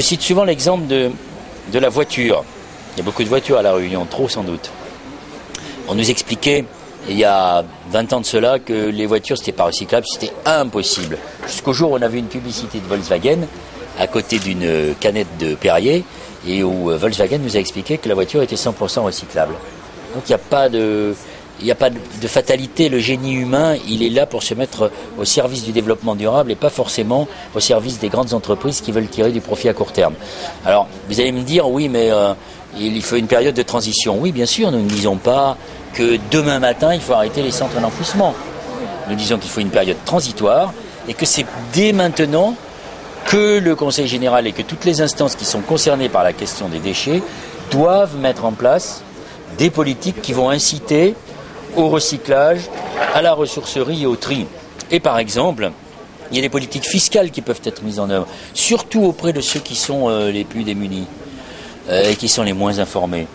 cite souvent l'exemple de la voiture. Il y a beaucoup de voitures à La Réunion, trop sans doute. On nous expliquait, il y a 20 ans de cela, que les voitures, c'était pas recyclable, c'était impossible. Jusqu'au jour où on a vu une publicité de Volkswagen à côté d'une canette de Perrier, et où Volkswagen nous a expliqué que la voiture était 100% recyclable. Donc il n'y a pas de fatalité. Le génie humain, il est là pour se mettre au service du développement durable et pas forcément au service des grandes entreprises qui veulent tirer du profit à court terme. Alors, vous allez me dire, oui, mais il faut une période de transition. Oui, bien sûr, nous ne disons pas que demain matin, il faut arrêter les centres d'enfouissement. Nous disons qu'il faut une période transitoire et que c'est dès maintenant que le Conseil général et que toutes les instances qui sont concernées par la question des déchets doivent mettre en place des politiques qui vont inciter au recyclage, à la ressourcerie et au tri. Et par exemple, il y a des politiques fiscales qui peuvent être mises en œuvre, surtout auprès de ceux qui sont les plus démunis et qui sont les moins informés.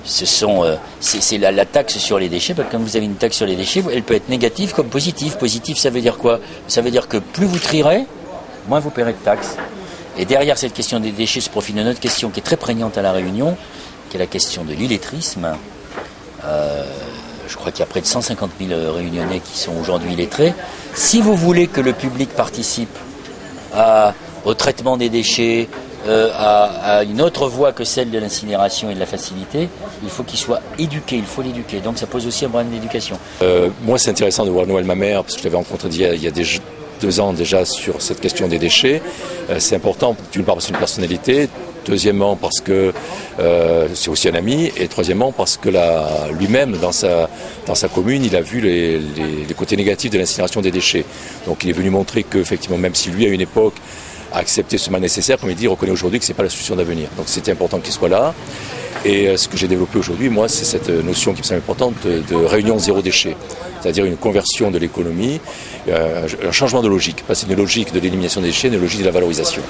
C'est la taxe sur les déchets, parce que quand vous avez une taxe sur les déchets, elle peut être négative comme positive. Positive, ça veut dire quoi? Ça veut dire que plus vous trierez, moins vous paierez de taxes. Et derrière cette question des déchets se profile une autre question qui est très prégnante à La Réunion, qui est la question de l'illettrisme. Je crois qu'il y a près de 150 000 Réunionnais qui sont aujourd'hui illettrés. Si vous voulez que le public participe au traitement des déchets, à une autre voie que celle de l'incinération et de la facilité, il faut qu'il soit éduqué, il faut l'éduquer. Donc ça pose aussi un problème d'éducation. Moi, c'est intéressant de voir Noël Mamère, parce que je l'avais rencontré il y a 2 ans déjà sur cette question des déchets. C'est important, d'une part parce que c'est une personnalité, deuxièmement parce que c'est aussi un ami, et troisièmement parce que lui-même, dans sa commune, il a vu les côtés négatifs de l'incinération des déchets. Donc il est venu montrer qu'effectivement, même si lui, à une époque, a accepté ce mal nécessaire, comme il dit, il reconnaît aujourd'hui que ce n'est pas la solution d'avenir. Donc c'était important qu'il soit là. Et ce que j'ai développé aujourd'hui, moi, c'est cette notion qui me semble importante de réunion zéro déchet. C'est-à-dire une conversion de l'économie, un changement de logique. Passer d'une logique de l'élimination des déchets à une logique de la valorisation.